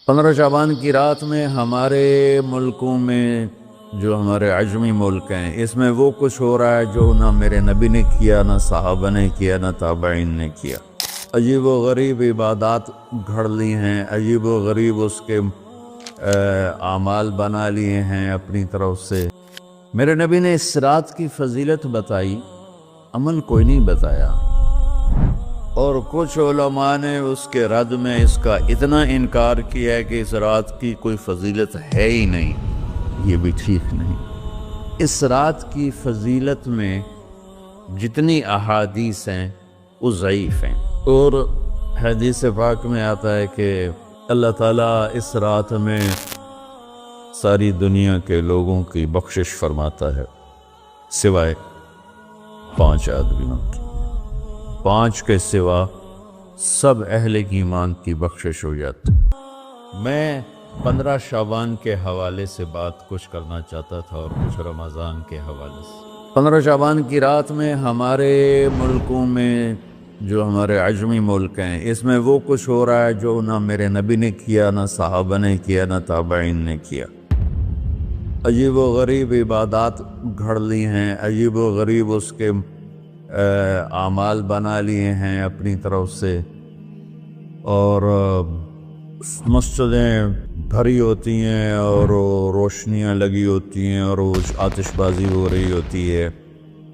15 شعبان کی رات میں ہمارے ملکوں میں جو ہمارے عجمی ملک ہیں اس میں وہ کچھ ہو رہا ہے جو نہ میرے نبی نے کیا، نہ صحابہ نے کیا، نہ تابعین نے کیا۔ عجیب و غریب عبادات گھڑ لی ہیں، عجیب و غریب اس کے اعمال بنا لیے ہیں اپنی طرف سے۔ میرے نبی نے اس رات کی فضیلت بتائی، عمل کوئی نہیں بتایا، اور کچھ علماء نے اس کے رد میں اس کا اتنا انکار کیا ہے کہ اس رات کی کوئی فضیلت ہے ہی نہیں۔ یہ بھی ٹھیک نہیں۔ اس رات کی فضیلت میں جتنی احادیث ہیں وہ ضعیف ہیں، اور حدیث پاک میں آتا ہے کہ اللہ تعالیٰ اس رات میں ساری دنیا کے لوگوں کی بخشش فرماتا ہے سوائے 5 آدمیوں کی۔ 5 کے سوا سب اہل ایمان کی بخشش ہو جاتی۔ میں 15 شعبان کے حوالے سے بات کچھ کرنا چاہتا تھا اور کچھ رمضان کے حوالے سے۔ 15 شعبان کی رات میں ہمارے ملکوں میں جو ہمارے عجمی ملک ہیں اس میں وہ کچھ ہو رہا ہے جو نہ میرے نبی نے کیا، نہ صحابہ نے کیا، نہ تابعین نے کیا۔ عجیب و غریب عبادات گھڑ لی ہیں، عجیب و غریب اس کے اعمال بنا لیے ہیں اپنی طرف سے، اور مسجدیں بھری ہوتی ہیں اور روشنیاں لگی ہوتی ہیں اور آتش بازی ہو رہی ہوتی ہے۔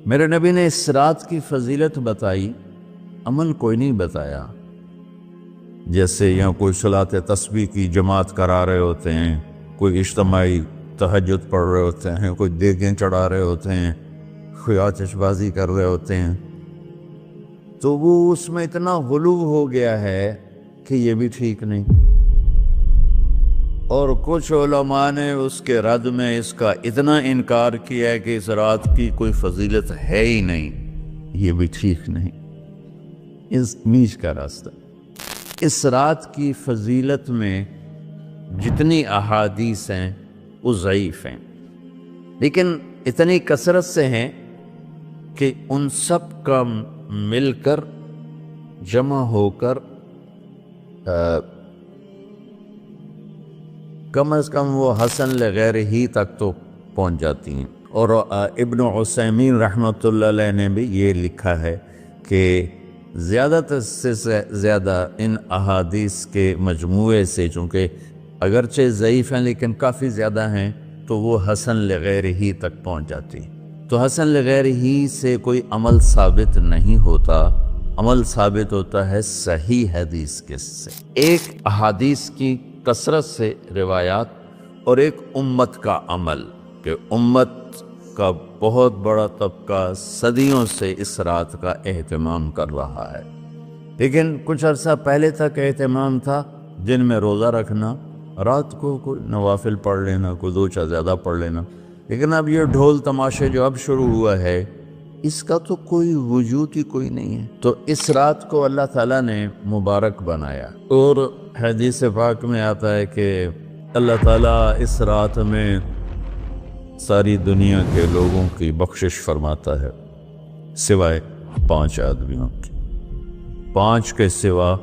میرے نبی نے اس رات کی فضیلت بتائی، عمل کوئی نہیں بتایا۔ جیسے یہاں کوئی صلاۃ تسبیح کی جماعت کرا رہے ہوتے ہیں، کوئی اجتماعی تہجد پڑھ رہے ہوتے ہیں، کوئی دیگیں چڑھا رہے ہوتے ہیں، کوئی آتش بازی کر رہے ہوتے ہیں، تو وہ اس میں اتنا غلو ہو گیا ہے کہ یہ بھی ٹھیک نہیں۔ اور کچھ علماء نے اس کے رد میں اس کا اتنا انکار کیا ہے کہ اس رات کی کوئی فضیلت ہے ہی نہیں۔ یہ بھی ٹھیک نہیں۔ اس نیچ کا راستہ۔ اس رات کی فضیلت میں جتنی احادیث ہیں وہ ضعیف ہیں، لیکن اتنی کثرت سے ہیں کہ ان سب کا مل کر جمع ہو کر کم از کم وہ حسن لغیر ہی تک تو پہنچ جاتی ہیں۔ اور ابن عثیمین رحمۃ اللہ علیہ نے بھی یہ لکھا ہے کہ زیادہ سے زیادہ ان احادیث کے مجموعے سے، چونکہ اگرچہ ضعیف ہیں لیکن کافی زیادہ ہیں، تو وہ حسن لغیر ہی تک پہنچ جاتی۔ تو حسن لغیر ہی سے کوئی عمل ثابت نہیں ہوتا، عمل ثابت ہوتا ہے صحیح حدیث کے سے۔ ایک احادیث کی کثرت سے روایات اور ایک امت کا عمل، کہ امت کا بہت بڑا طبقہ صدیوں سے اس رات کا اہتمام کر رہا ہے، لیکن کچھ عرصہ پہلے تک اہتمام تھا دن میں روزہ رکھنا، رات کو کوئی نوافل پڑھ لینا، کوئی 2 چا زیادہ پڑھ لینا، لیکن اب یہ ڈھول تماشے جو اب شروع ہوا ہے اس کا تو کوئی وجود ہی کوئی نہیں ہے۔ تو اس رات کو اللہ تعالیٰ نے مبارک بنایا، اور حدیث پاک میں آتا ہے کہ اللہ تعالیٰ اس رات میں ساری دنیا کے لوگوں کی بخشش فرماتا ہے سوائے 5 آدمیوں کی۔ 5 کے سوا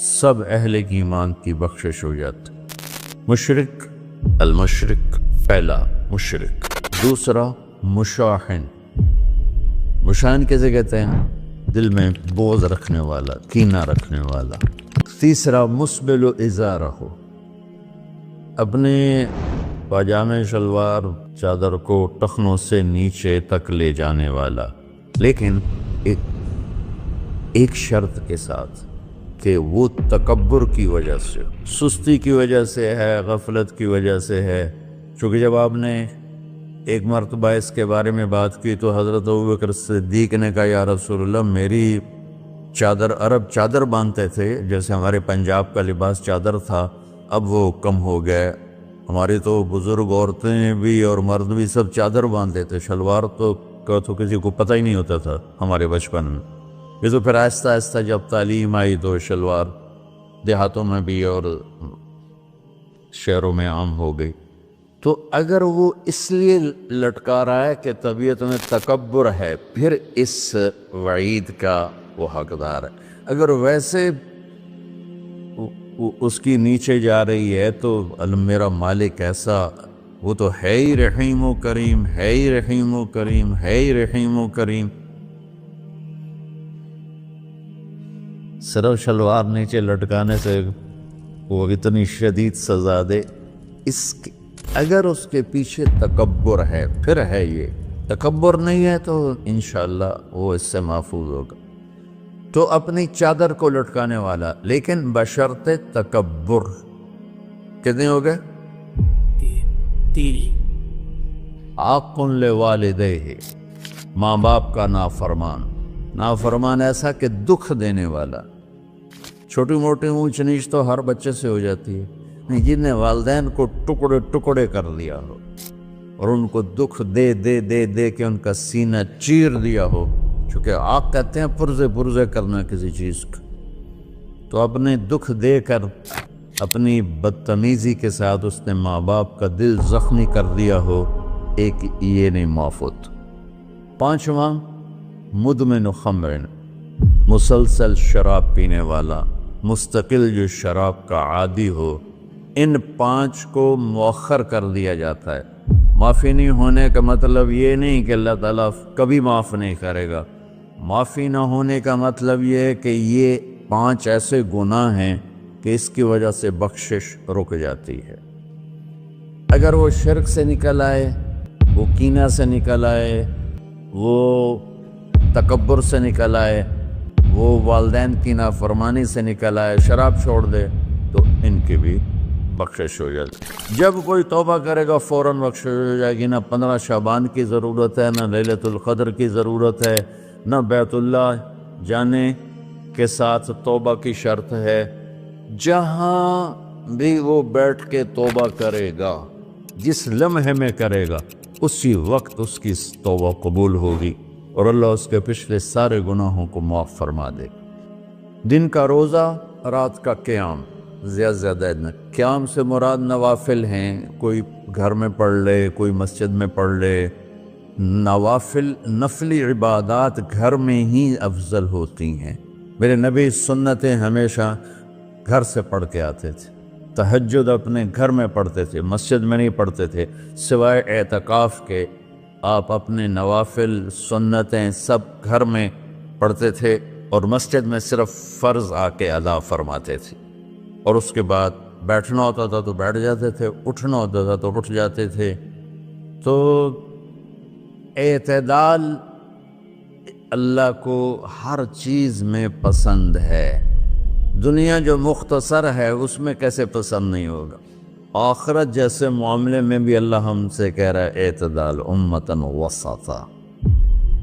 سب اہل ایمان کی بخشش ہو جاتی۔ مشرک، المشرک پہلا مشرک، دوسرا مشاحن۔ مشاحن کیسے کہتے ہیں؟ دل میں بغض رکھنے والا، کینہ رکھنے والا۔ تیسرا مسبل ازارہ، اپنے پاجامے شلوار چادر کو ٹخنوں سے نیچے تک لے جانے والا، لیکن ایک شرط کے ساتھ کہ وہ تکبر کی وجہ سے، سستی کی وجہ سے ہے، غفلت کی وجہ سے ہے۔ چونکہ جب آپ نے ایک مرتبہ اس کے بارے میں بات کی تو حضرت ابوبکر صدیق نے کہا یا رسول اللہ، میری چادر، عرب چادر باندھتے تھے جیسے ہمارے پنجاب کا لباس چادر تھا، اب وہ کم ہو گئے، ہماری تو بزرگ عورتیں بھی اور مرد بھی سب چادر باندھتے تھے، شلوار تو کسی کو پتہ ہی نہیں ہوتا تھا ہمارے بچپن میں۔ یہ تو پھر آہستہ آہستہ جب تعلیم آئی تو شلوار دیہاتوں میں بھی اور شہروں میں عام ہو گئی۔ تو اگر وہ اس لیے لٹکا رہا ہے کہ طبیعت میں تکبر ہے، پھر اس وعید کا وہ حقدار ہے۔ اگر ویسے اس کی نیچے جا رہی ہے تو میرا مالک ایسا، وہ تو ہے ہی رحیم و کریم، ہے ہی رحیم و کریم، ہے ہی رحیم و کریم، صرف شلوار نیچے لٹکانے سے وہ اتنی شدید سزا دے۔ اگر اس کے پیچھے تکبر ہے، پھر ہے، یہ تکبر نہیں ہے تو انشاءاللہ وہ اس سے محفوظ ہوگا۔ تو اپنی چادر کو لٹکانے والا، لیکن بشرط تکبر۔ کتنے ہو گئے؟ 3۔ عاق لوالدیہ، ماں باپ کا نافرمان۔ نافرمان ایسا کہ دکھ دینے والا۔ چھوٹی موٹی اونچ نیچ تو ہر بچے سے ہو جاتی ہے، جن نے والدین کو ٹکڑے ٹکڑے کر دیا ہو اور ان کو دکھ دے دے دے دے کے ان کا سینہ چیر دیا ہو، چونکہ عاق کہتے ہیں پرزے پرزے کرنا کسی چیز کا، تو اپنے دکھ دے کر، اپنی بدتمیزی کے ساتھ اس نے ماں باپ کا دل زخمی کر دیا ہو، ایک یہ نہیں معفوت۔ 5واں مدمن خمر، مسلسل شراب پینے والا، مستقل جو شراب کا عادی ہو۔ ان 5 کو مؤخر کر دیا جاتا ہے۔ معافی نہیں ہونے کا مطلب یہ نہیں کہ اللہ تعالیٰ کبھی معاف نہیں کرے گا۔ معافی نہ ہونے کا مطلب یہ ہے کہ یہ 5 ایسے گناہ ہیں کہ اس کی وجہ سے بخشش رک جاتی ہے۔ اگر وہ شرک سے نکل آئے، وہ کینہ سے نکل آئے، وہ تکبر سے نکل آئے، وہ والدین کی نافرمانی سے نکل آئے، شراب چھوڑ دے، تو ان کی بھی بخشش ہو جائے گی۔ جب کوئی توبہ کرے گا فوراً بخشش ہو جائے گی۔ نہ 15 شعبان کی ضرورت ہے، نہ لیلۃ القدر کی ضرورت ہے، نہ بیت اللہ جانے کے ساتھ توبہ کی شرط ہے۔ جہاں بھی وہ بیٹھ کے توبہ کرے گا، جس لمحے میں کرے گا، اسی وقت اس کی توبہ قبول ہوگی اور اللہ اس کے پچھلے سارے گناہوں کو معاف فرما دے۔ دن کا روزہ، رات کا قیام، زیادہ زیادہ قیام سے مراد نوافل ہیں، کوئی گھر میں پڑھ لے، کوئی مسجد میں پڑھ لے۔ نوافل، نفلی عبادات گھر میں ہی افضل ہوتی ہیں۔ میرے نبی سنتیں ہمیشہ گھر سے پڑھ کے آتے تھے۔ تہجد اپنے گھر میں پڑھتے تھے، مسجد میں نہیں پڑھتے تھے، سوائے اعتکاف کے آپ اپنے نوافل سنتیں سب گھر میں پڑھتے تھے، اور مسجد میں صرف فرض آ کے ادا فرماتے تھے، اور اس کے بعد بیٹھنا ہوتا تھا تو بیٹھ جاتے تھے، اٹھنا ہوتا تھا تو اٹھ جاتے تھے۔ تو اعتدال اللہ کو ہر چیز میں پسند ہے۔ دنیا جو مختصر ہے اس میں کیسے پسند نہیں ہوگا؟ آخرت جیسے معاملے میں بھی اللہ ہم سے کہہ رہا ہے اعتدال، امتاً وسطا۔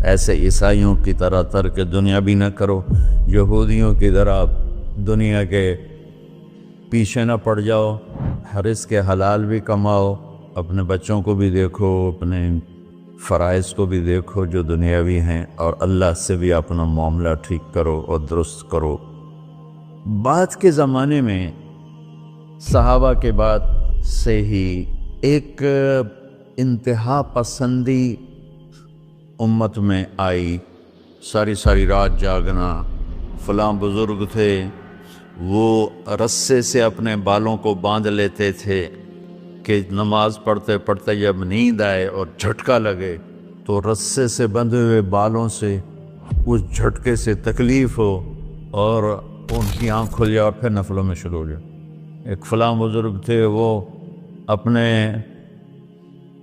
ایسے عیسائیوں کی طرح ترک دنیا بھی نہ کرو، یہودیوں کی طرح دنیا کے پیچھے نہ پڑ جاؤ، رزق کے حلال بھی کماؤ، اپنے بچوں کو بھی دیکھو، اپنے فرائض کو بھی دیکھو جو دنیاوی ہیں، اور اللہ سے بھی اپنا معاملہ ٹھیک کرو اور درست کرو۔ بعد کے زمانے میں صحابہ کے بعد سے ہی ایک انتہا پسندی امت میں آئی، ساری رات جاگنا۔ فلاں بزرگ تھے، وہ رسے سے اپنے بالوں کو باندھ لیتے تھے کہ نماز پڑھتے پڑھتے جب نیند آئے اور جھٹکا لگے تو رسے سے بندھے ہوئے بالوں سے اس جھٹکے سے تکلیف ہو اور ان کی آنکھ کھل جائے اور پھر نفلوں میں شروع ہو جائے۔ ایک فلاں بزرگ تھے، وہ اپنے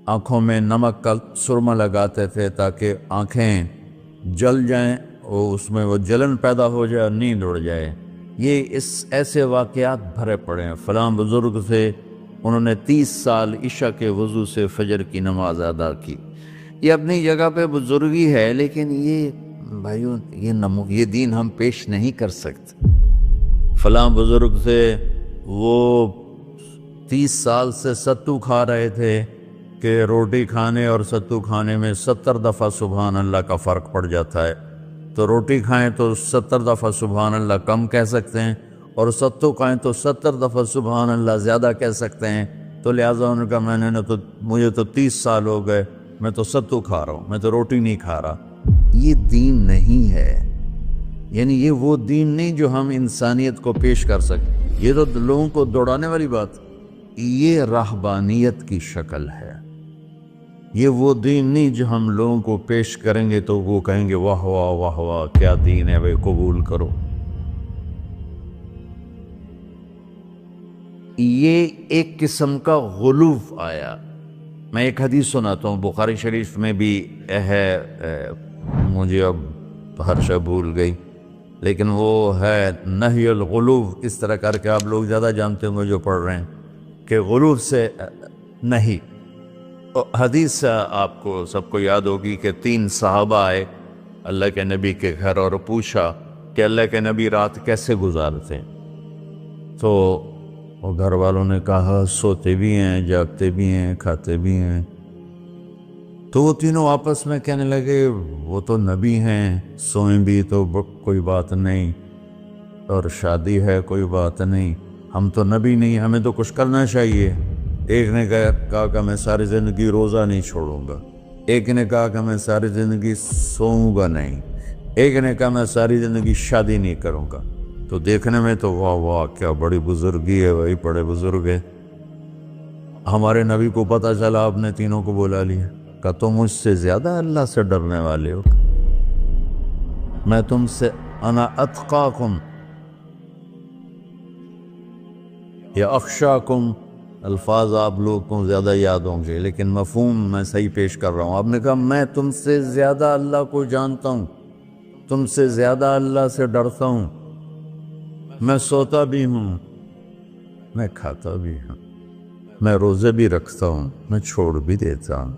آنکھوں میں نمک کا سرما لگاتے تھے تاکہ آنکھیں جل جائیں اور اس میں وہ جلن پیدا ہو جائے اور نیند اڑ جائے۔ یہ ایسے واقعات بھرے پڑے ہیں۔ فلاں بزرگ تھے، انہوں نے 30 سال عشاء کے وضو سے فجر کی نماز ادا کی۔ یہ اپنی جگہ پہ بزرگی ہے، لیکن یہ بھائیوں یہ دین ہم پیش نہیں کر سکتے۔ فلاں بزرگ تھے، وہ 30 سال سے ستو کھا رہے تھے کہ روٹی کھانے اور ستو کھانے میں 70 دفعہ سبحان اللہ کا فرق پڑ جاتا ہے، تو روٹی کھائیں تو 70 دفعہ سبحان اللہ کم کہہ سکتے ہیں، اور ستو کھائیں تو 70 دفعہ سبحان اللہ زیادہ کہہ سکتے ہیں۔ تو لہٰذا انہوں نے کہا مجھے تو 30 سال ہو گئے، میں تو ستو کھا رہا ہوں، میں تو روٹی نہیں کھا رہا۔ یہ دین نہیں ہے، یعنی یہ وہ دین نہیں جو ہم انسانیت کو پیش کر سکیں۔ یہ تو لوگوں کو دوڑانے والی بات، یہ راہبانیت کی شکل ہے۔ یہ وہ دین نہیں جو ہم لوگوں کو پیش کریں گے تو وہ کہیں گے واہ واہ واہ واہ کیا دین ہے بھائی، قبول کرو۔ یہ ایک قسم کا غلو آیا۔ میں ایک حدیث سناتا ہوں، بخاری شریف میں بھی ہے، مجھے اب ہر شے بھول گئی، لیکن وہ ہے نہی الغلو، اس طرح کر کے آپ لوگ زیادہ جانتے ہوں گے جو پڑھ رہے ہیں، کہ غلو سے نہیں۔ حدیث آپ کو سب کو یاد ہوگی کہ 3 صحابہ آئے اللہ کے نبی کے گھر اور پوچھا کہ اللہ کے نبی رات کیسے گزارتے ہیں؟ تو وہ گھر والوں نے کہا سوتے بھی ہیں، جاگتے بھی ہیں، کھاتے بھی ہیں۔ تو وہ تینوں آپس میں کہنے لگے وہ تو نبی ہیں، سوئیں بھی تو کوئی بات نہیں، اور شادی ہے کوئی بات نہیں، ہم تو نبی نہیں، ہمیں تو کچھ کرنا چاہیے۔ ایک نے کہا کہ میں ساری زندگی روزہ نہیں چھوڑوں گا، ایک نے کہا کہ میں ساری زندگی سوؤں گا نہیں، ایک نے کہا میں ساری زندگی شادی نہیں کروں گا۔ تو دیکھنے میں تو واہ واہ کیا بڑی بزرگی ہے بھائی، بڑے بزرگ ہے۔ ہمارے نبی کو پتہ چلا، آپ نے تینوں کو بلا لیا، کہ تم مجھ سے زیادہ اللہ سے ڈرنے والے ہو، میں تم سے انا اتقاکم یا اخشاکم، الفاظ آپ لوگ کو زیادہ یاد ہوں گے لیکن مفہوم میں صحیح پیش کر رہا ہوں۔ آپ نے کہا میں تم سے زیادہ اللہ کو جانتا ہوں، تم سے زیادہ اللہ سے ڈرتا ہوں، میں سوتا بھی ہوں، میں کھاتا بھی ہوں، میں روزے بھی رکھتا ہوں، میں چھوڑ بھی دیتا ہوں،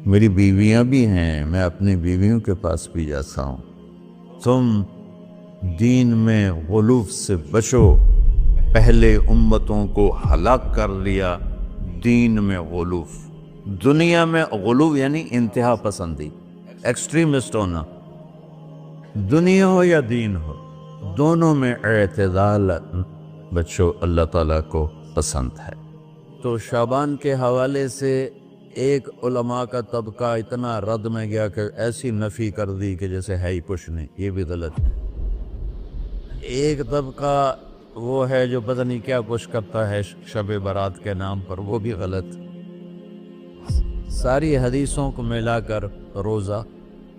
میری بیویاں بھی ہیں، میں اپنی بیویوں کے پاس بھی جاتا ہوں۔ تم دین میں غلو سے بچو، پہلے امتوں کو ہلاک کر لیا دین میں غلو۔ دنیا میں غلو یعنی انتہا پسندی، ایکسٹریمسٹ ہونا، دنیا ہو یا دین ہو، دونوں میں اعتدال بچو، اللہ تعالیٰ کو پسند ہے۔ تو شعبان کے حوالے سے ایک علماء کا طبقہ اتنا رد میں گیا کہ ایسی نفی کر دی کہ جیسے ہے ہی کچھ نہیں، یہ بھی غلط ہے۔ ایک طبقہ وہ ہے جو پتہ نہیں کیا کچھ کرتا ہے شب برات کے نام پر، وہ بھی غلط۔ ساری حدیثوں کو ملا کر روزہ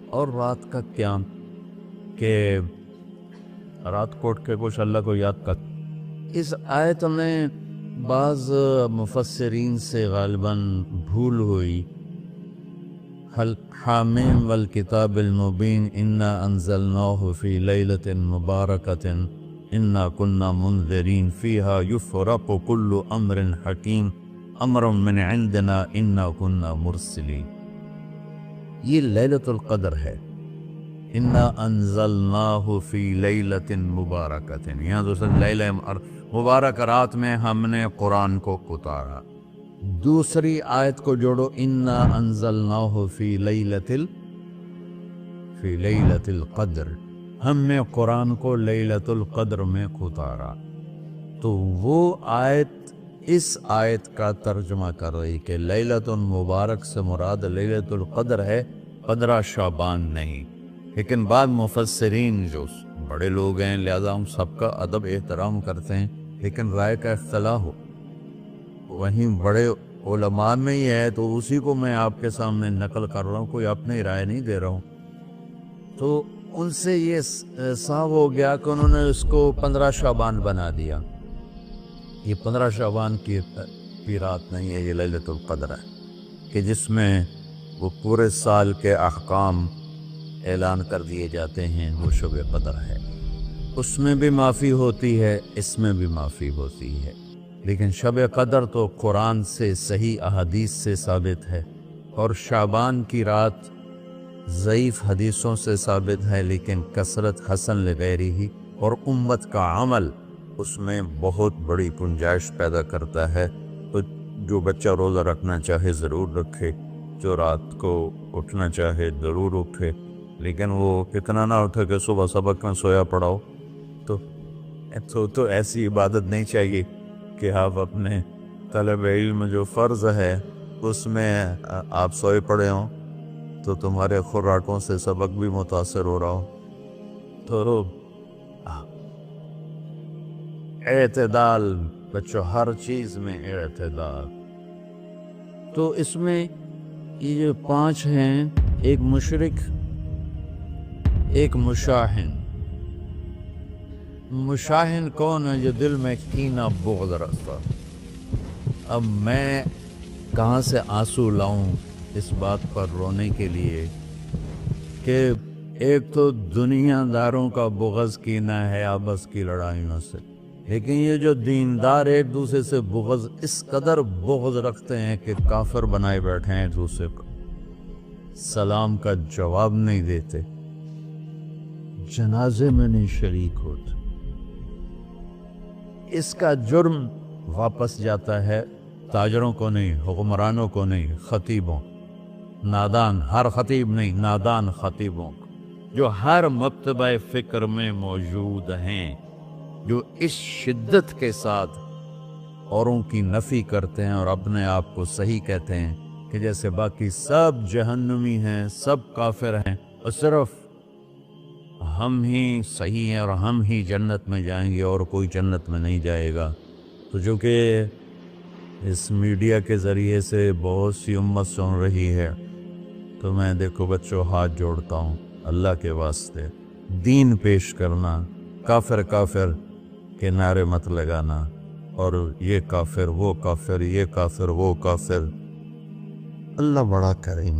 اور رات کا قیام، کہ رات کو اٹھ کے کچھ اللہ کو یاد کر۔ اس آیت میں بعض مفسرین سے غالباً بھول ہوئی، حامیم والکتاب المبین انا انزلناہ فی لیلۃ مبارکۃ انا کنا منذرین فیہا یفرق کل امر حکیم امر من عندنا انا کنا مرسلین۔ یہ لیلۃ القدر ہے، انا انزلناہ فی لیلۃ مبارکۃ، یہاں دوسرا لیلہ مبارک رات میں ہم نے قرآن کو اتارا۔ دوسری آیت کو جوڑو، انا انزلناہ فی لیلۃ القدر، ہم نے قرآن کو لیلۃ القدر میں اتارا۔ تو وہ آیت اس آیت کا ترجمہ کر رہی کہ لیلۃ مبارک سے مراد لیلۃ القدر ہے، 15 شعبان نہیں۔ لیکن بعض مفسرین جو بڑے لوگ ہیں، لہذا ہم سب کا ادب احترام کرتے ہیں، لیکن رائے کا اختلاف ہو، وہیں بڑے علماء میں ہی ہے، تو اسی کو میں آپ کے سامنے نقل کر رہا ہوں، کوئی اپنی رائے نہیں دے رہا ہوں۔ تو ان سے یہ صاف ہو گیا کہ انہوں نے اس کو 15 شعبان بنا دیا۔ یہ 15 شعبان کی رات نہیں ہے، یہ لیلۃ القدر ہے، کہ جس میں وہ پورے سال کے احکام اعلان کر دیے جاتے ہیں، وہ شب قدر ہے۔ اس میں بھی معافی ہوتی ہے، اس میں بھی معافی ہوتی ہے، لیکن شب قدر تو قرآن سے صحیح احادیث سے ثابت ہے، اور شعبان کی رات ضعیف حدیثوں سے ثابت ہے، لیکن کثرت حسن لغیرہ ہی اور امت کا عمل اس میں بہت بڑی گنجائش پیدا کرتا ہے۔ تو جو بچہ روزہ رکھنا چاہے ضرور رکھے، جو رات کو اٹھنا چاہے ضرور اٹھے، لیکن وہ کتنا نہ اٹھے کہ صبح سبق میں سویا پڑا ہو۔ تو ایسی عبادت نہیں چاہیے کہ آپ اپنے طلب علم جو فرض ہے اس میں آپ سوئے پڑے ہوں، تو تمہارے خوراکوں سے سبق بھی متاثر ہو رہا ہو۔ تو اعتدال بچوں، ہر چیز میں اعتدال۔ تو اس میں یہ جو 5 ہیں، ایک مشرک، ایک مشاہن۔ مشاہن کون ہے؟ جو دل میں کینہ بغض رکھتا۔ اب میں کہاں سے آنسو لاؤں اس بات پر رونے کے لیے کہ ایک تو دنیا داروں کا بغض کینہ ہے آپس کی لڑائیوں سے، لیکن یہ جو دیندار ایک دوسرے سے بغض، اس قدر بغض رکھتے ہیں کہ کافر بنائے بیٹھے ہیں، ایک دوسرے کو سلام کا جواب نہیں دیتے، جنازے میں نہیں شریک ہوتے۔ اس کا جرم واپس جاتا ہے تاجروں کو نہیں، حکمرانوں کو نہیں، خطیبوں، نادان، ہر خطیب نہیں، نادان خطیبوں کو، جو ہر مکتبہ فکر میں موجود ہیں، جو اس شدت کے ساتھ اوروں کی نفی کرتے ہیں اور اپنے آپ کو صحیح کہتے ہیں کہ جیسے باقی سب جہنمی ہیں، سب کافر ہیں، اور صرف ہم ہی صحیح ہیں اور ہم ہی جنت میں جائیں گے اور کوئی جنت میں نہیں جائے گا۔ تو جو کہ اس میڈیا کے ذریعے سے بہت سی امت سن رہی ہے، تو میں دیکھو بچوں ہاتھ جوڑتا ہوں اللہ کے واسطے، دین پیش کرنا، کافر کافر کے نعرے مت لگانا، اور یہ کافر وہ کافر، یہ کافر وہ کافر۔ اللہ بڑا کریم۔